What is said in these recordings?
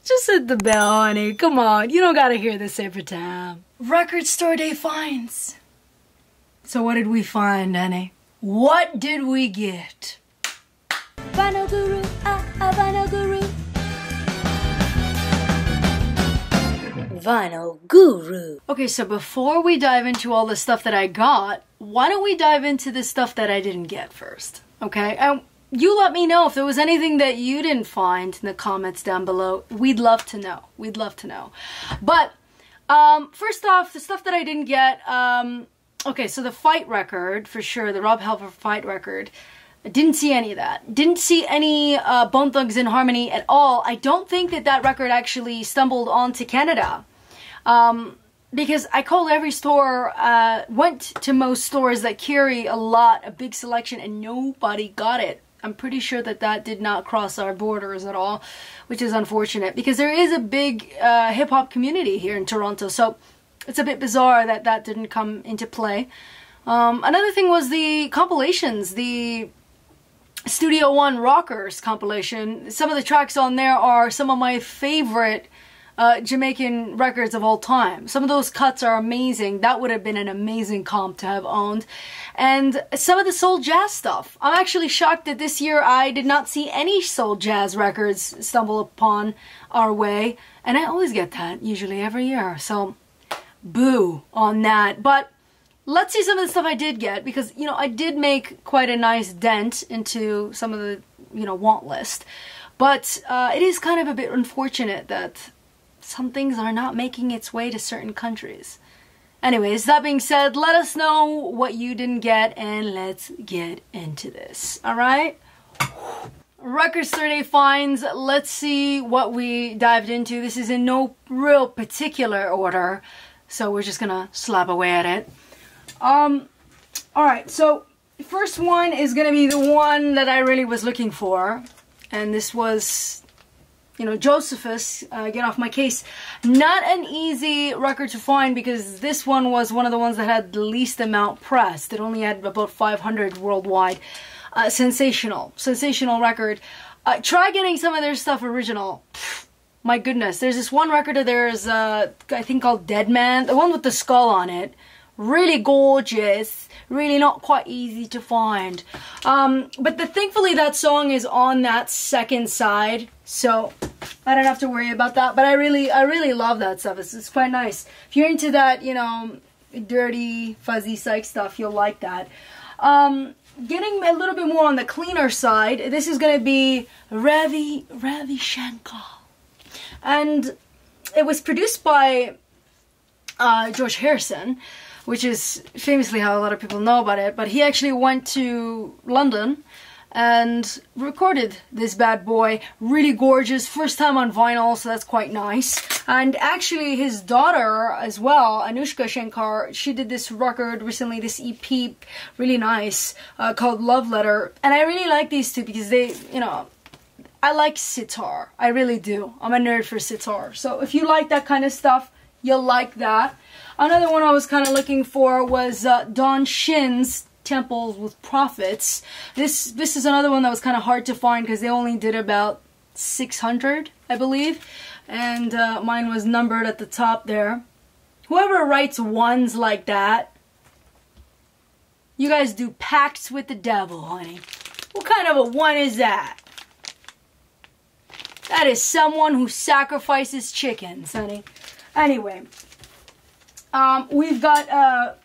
Just hit the bell, honey. Come on, you don't gotta hear this every time. Record store day finds. So what did we find, honey? What did we get? Vinyl Guru, Vinyl Guru. Vinyl Guru. Okay, so before we dive into all the stuff that I got, why don't we dive into the stuff that I didn't get first? Okay, you let me know if there was anything that you didn't find in the comments down below. We'd love to know. We'd love to know. But first off, the stuff that I didn't get. Okay, so the fight record for sure, the Rob Halford fight record. I didn't see any of that. Didn't see any Bone Thugs in Harmony at all. I don't think that that record actually stumbled onto Canada. Because I called every store, went to most stores that carry a big selection, and nobody got it. I'm pretty sure that that did not cross our borders at all, which is unfortunate because there is a big hip-hop community here in Toronto, so it's a bit bizarre that that didn't come into play. Another thing was the compilations, the Studio One Rockers compilation. Some of the tracks on there are some of my favorite Jamaican records of all time. Some of those cuts are amazing. That would have been an amazing comp to have owned. And some of the soul jazz stuff. I'm actually shocked that this year I did not see any soul jazz records stumble upon our way. And I always get that, usually every year. So, boo on that. But let's see some of the stuff I did get, because, you know, I did make quite a nice dent into some of the, you know, want list. But it is kind of a bit unfortunate that some things are not making its way to certain countries. Anyways, that being said, let us know what you didn't get and let's get into this. Alright? Record store day finds. Let's see what we dived into. This is in no real particular order, so we're just gonna slap away at it. Alright, so the first one is gonna be the one that I really was looking for. And this was, you know, Josephus, Get Off My Case. Not an easy record to find because this one was one of the ones that had the least amount pressed. It only had about 500 worldwide. Sensational record. Try getting some of their stuff original. Pfft, my goodness, there's this one record of theirs, I think called Dead Man, the one with the skull on it. Really gorgeous, really not quite easy to find. But thankfully that song is on that second side, so I don't have to worry about that. But I really love that stuff. It's quite nice. If you're into that, you know, dirty, fuzzy psych stuff, you'll like that. Getting a little bit more on the cleaner side, this is going to be Ravi Shankar. And it was produced by George Harrison, which is famously how a lot of people know about it, but he actually went to London and recorded this bad boy. Really gorgeous, first time on vinyl, so that's quite nice. And actually his daughter as well, Anushka Shankar, she did this record recently, this EP, really nice, called Love Letter. And I really like these two because they, you know, I like sitar, I really do. I'm a nerd for sitar, so if you like that kind of stuff, you'll like that. Another one I was kind of looking for was Don Shin's Temples with Prophets. This is another one that was kind of hard to find because they only did about 600, I believe. And mine was numbered at the top there. Whoever writes ones like that, you guys do pacts with the devil, honey. What kind of a one is that? That is someone who sacrifices chickens, honey. Anyway, we've got,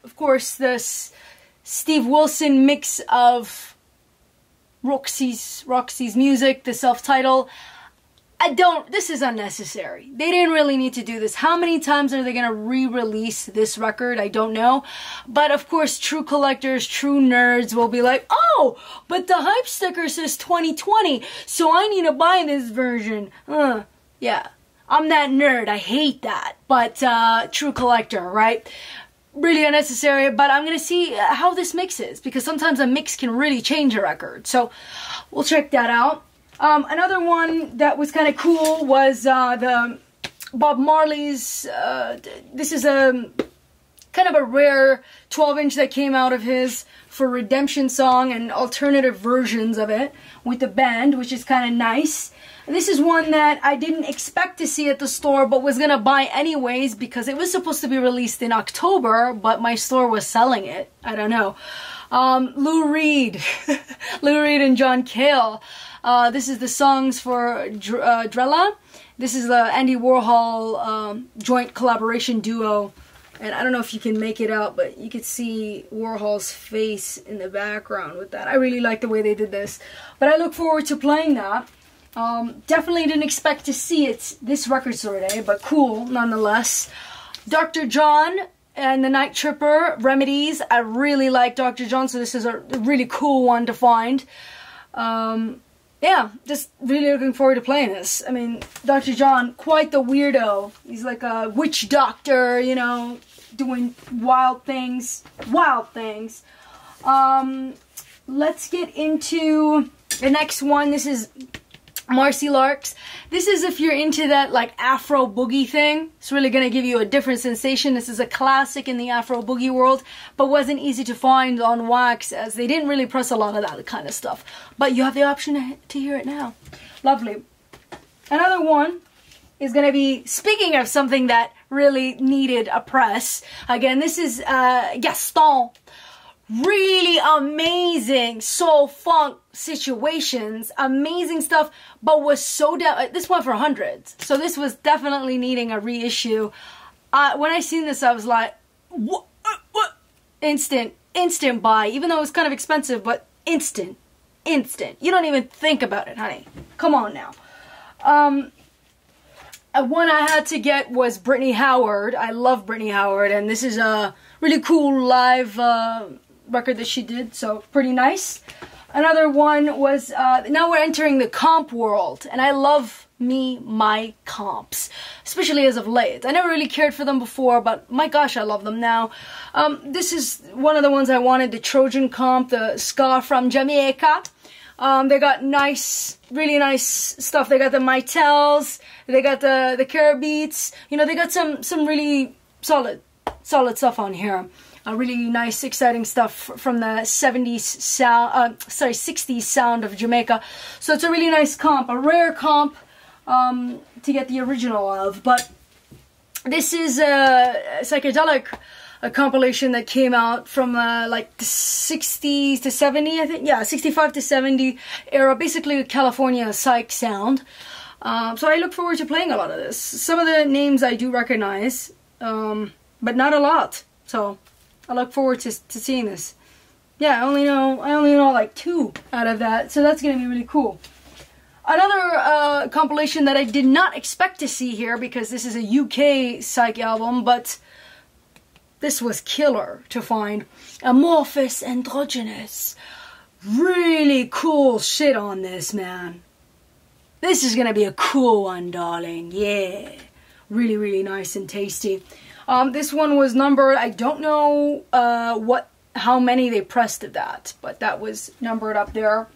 of course, this Steve Wilson mix of Roxy's music, the self-title. This is unnecessary. They didn't really need to do this. How many times are they going to re-release this record? I don't know. But of course, true collectors, true nerds will be like, oh, but the hype sticker says 2020, so I need to buy this version. Yeah. I'm that nerd. I hate that. But true collector, right? Really unnecessary, but I'm going to see how this mixes, because sometimes a mix can really change a record. So we'll check that out. Another one that was kind of cool was the Bob Marley's, this is a kind of a rare 12-inch that came out of his for Redemption Song and alternative versions of it with the band, which is kind of nice. This is one that I didn't expect to see at the store, but was gonna buy anyways because it was supposed to be released in October, but my store was selling it. I don't know. Lou Reed. Lou Reed and John Cale. This is the songs for Drella. This is the Andy Warhol joint collaboration duo. And I don't know if you can make it out, but you could see Warhol's face in the background with that. I really like the way they did this. But I look forward to playing that. Definitely didn't expect to see it this record store day, but cool nonetheless. Dr. John and the Night Tripper, Remedies. I really like Dr. John, so this is a really cool one to find. Yeah, just really looking forward to playing this. I mean, Dr. John, quite the weirdo. He's like a witch doctor, you know, doing wild things. Wild things. Let's get into the next one. This is Marcy Larks. This is if you're into that like Afro boogie thing. It's really going to give you a different sensation. This is a classic in the Afro boogie world, but wasn't easy to find on wax as they didn't really press a lot of that kind of stuff. But you have the option to hear it now. Lovely. Another one is going to be, speaking of something that really needed a press, again, this is Gaston. Really amazing soul funk situations, amazing stuff, but was so down. This went for hundreds, so this was definitely needing a reissue. When I seen this, I was like, what? Instant buy. Even though it was kind of expensive, but instant. You don't even think about it, honey. Come on now. One I had to get was Brittany Howard. I love Brittany Howard, and this is a really cool live record that she did, so pretty nice. Another one was, now we're entering the comp world, and I love my comps, especially as of late. I never really cared for them before, but my gosh, I love them now. This is one of the ones I wanted, the Trojan comp, the ska from Jamaica. They got nice, really nice stuff. They got the Mytels, they got the Carabeats, you know, they got some really solid stuff on here. Really nice, exciting stuff from the 70s sound, 60s sound of Jamaica. So it's a really nice comp, a rare comp to get the original of. But this is a psychedelic compilation that came out from like the 60s to 70, I think. Yeah, 65 to 70 era, basically California psych sound. So I look forward to playing a lot of this. Some of the names I do recognize, but not a lot. So I look forward to seeing this. Yeah, I only know like 2 out of that, so that's gonna be really cool. Another compilation that I did not expect to see here because this is a UK psych album, but this was killer to find. Amorphous Androgynous. Really cool shit on this, man. This is gonna be a cool one, darling. Yeah, really, really nice and tasty. This one was numbered, I don't know how many they pressed of that, but that was numbered up there.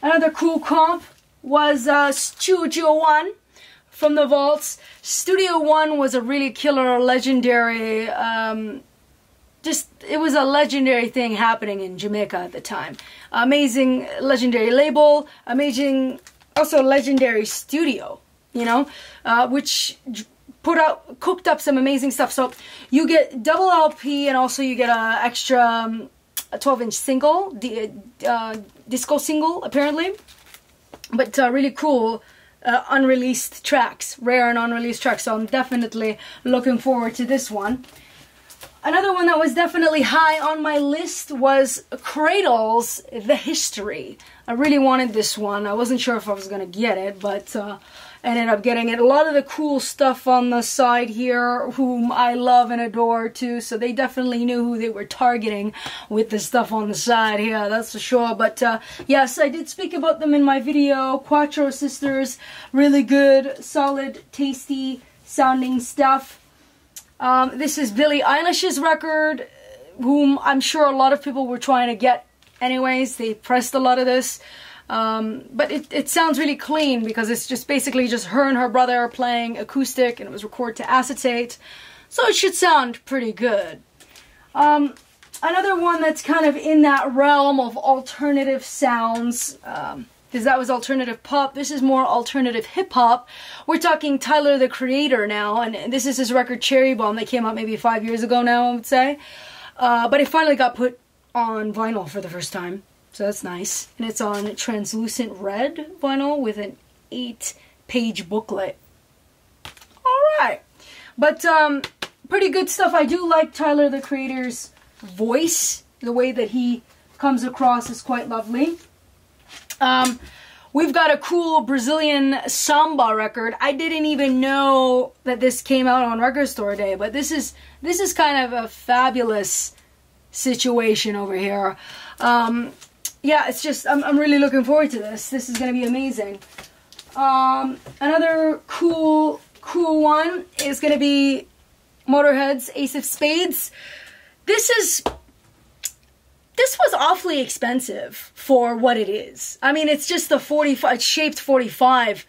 Another cool comp was Studio One from the Vaults. Studio One was a really killer, legendary, it was a legendary thing happening in Jamaica at the time. Amazing legendary label, amazing, also legendary studio, you know, which cooked up some amazing stuff. So you get double LP and also you get a extra 12-inch single, disco single apparently. But really cool unreleased tracks, rare and unreleased tracks. So I'm definitely looking forward to this one. Another one that was definitely high on my list was Cradle's The History. I really wanted this one. I wasn't sure if I was going to get it, but ended up getting it. A lot of the cool stuff on the side here, whom I love and adore too, so they definitely knew who they were targeting with the stuff on the side here, that's for sure. But yes, I did speak about them in my video. Quattro Sisters, really good, solid, tasty sounding stuff. This is Billie Eilish's record, whom I'm sure a lot of people were trying to get anyways. They pressed a lot of this. But it sounds really clean because it's just basically just her and her brother playing acoustic, and it was recorded to acetate, so it should sound pretty good. Another one that's kind of in that realm of alternative sounds, because that was alternative pop. This is more alternative hip-hop. We're talking Tyler, the Creator now, and this is his record Cherry Bomb that came out maybe 5 years ago now, I would say. But it finally got put on vinyl for the first time, so that's nice. And it's on translucent red vinyl with an 8-page booklet. Alright, but pretty good stuff. I do like Tyler, the Creator's voice. The way that he comes across is quite lovely. We've got a cool Brazilian samba record. I didn't even know that this came out on Record Store Day, but this is kind of a fabulous situation over here. Yeah, it's just, I'm really looking forward to this. This is going to be amazing. Another cool one is going to be Motorheads Ace of Spades. This was awfully expensive for what it is. I mean, it's just the 45, it's shaped 45,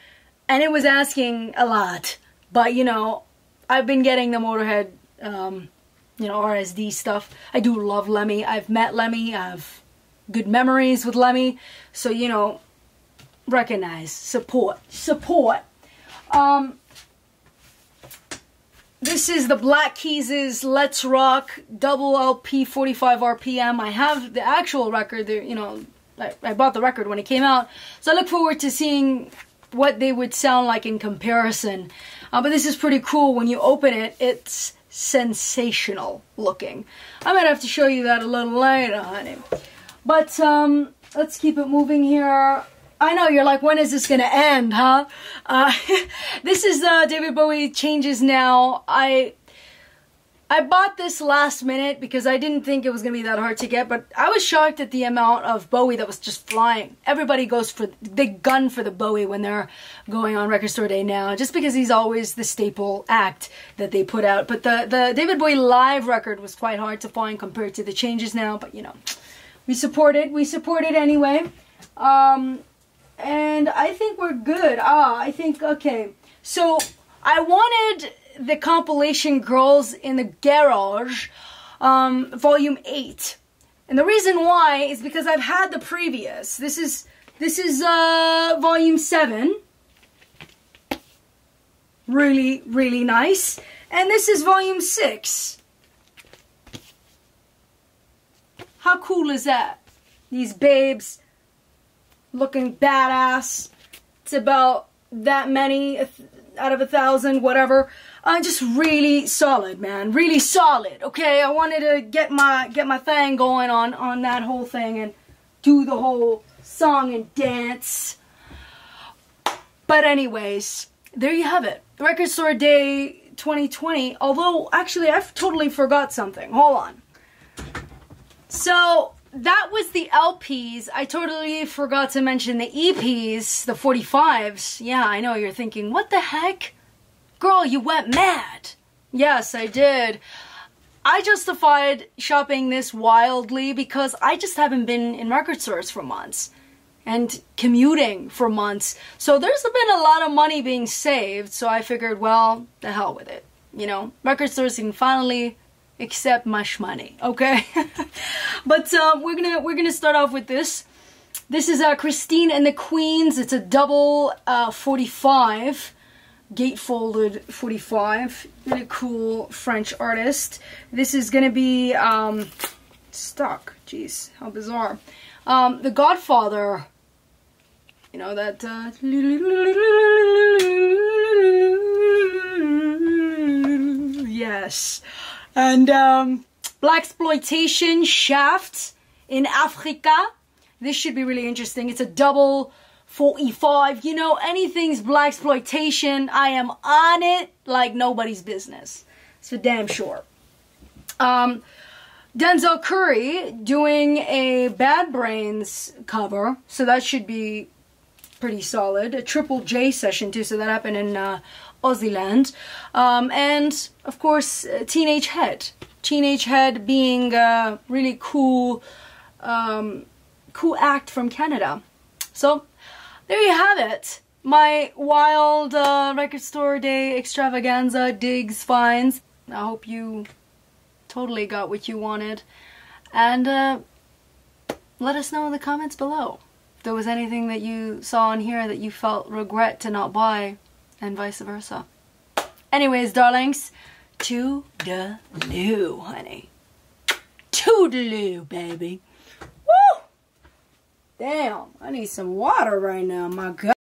and it was asking a lot. But, you know, I've been getting the Motorhead, you know, RSD stuff. I do love Lemmy. I've met Lemmy. I have good memories with Lemmy. So, you know, recognize, support. This is the Black Keys' Let's Rock double LP 45 RPM. I have the actual record, you know, I bought the record when it came out. So I look forward to seeing what they would sound like in comparison. But this is pretty cool. When you open it, it's sensational looking. I might have to show you that a little later, honey. But let's keep it moving here. I know, you're like, when is this going to end, huh? This is David Bowie Changes Now. I bought this last minute because I didn't think it was going to be that hard to get, but I was shocked at the amount of Bowie that was just flying. Everybody goes for, they gun for the Bowie when they're going on Record Store Day now, just because he's always the staple act that they put out. But the David Bowie live record was quite hard to find compared to the Changes Now, but you know, we support it anyway. And I think we're good. I think, okay. So, I wanted the compilation Girls in the Garage, volume 8. And the reason why is because I've had the previous. This is volume 7. Really, really nice. And this is volume 6. How cool is that? These babes looking badass. It's about that many out of 1,000, whatever. Just really solid, man. Really solid. Okay, I wanted to get my thing going on that whole thing and do the whole song and dance. But anyways, there you have it. Record Store Day 2020. Although, actually, I've totally forgot something. Hold on. So that was the LPs. I totally forgot to mention the EPs, the 45s. Yeah, I know you're thinking, what the heck? Girl, you went mad. Yes, I did. I justified shopping this wildly because I just haven't been in record stores for months and commuting for months. So there's been a lot of money being saved, so I figured, well, the hell with it. You know, record stores can finally accept much money, okay? But we're gonna start off with this. This is Christine and the Queens. It's a double 45, gatefolded 45. Really cool French artist. This is gonna be stuck. Jeez, how bizarre. The Godfather. You know that. Yes. And Blaxploitation Shaft in Africa. This should be really interesting. It's a double 45. You know, anything's Blaxploitation, I am on it like nobody's business. It's for damn sure. Denzel Curry doing a Bad Brains cover. So that should be pretty solid. A Triple J session too. So that happened in Aussie-land. And of course Teenage Head. Teenage Head being a really cool cool act from Canada. So there you have it. My wild Record Store Day extravaganza digs finds. I hope you totally got what you wanted. And let us know in the comments below. there was anything that you saw in here that you felt regret to not buy, and vice versa. Anyways, darlings, toodaloo, honey. Toodaloo, baby. Woo! Damn, I need some water right now, my God.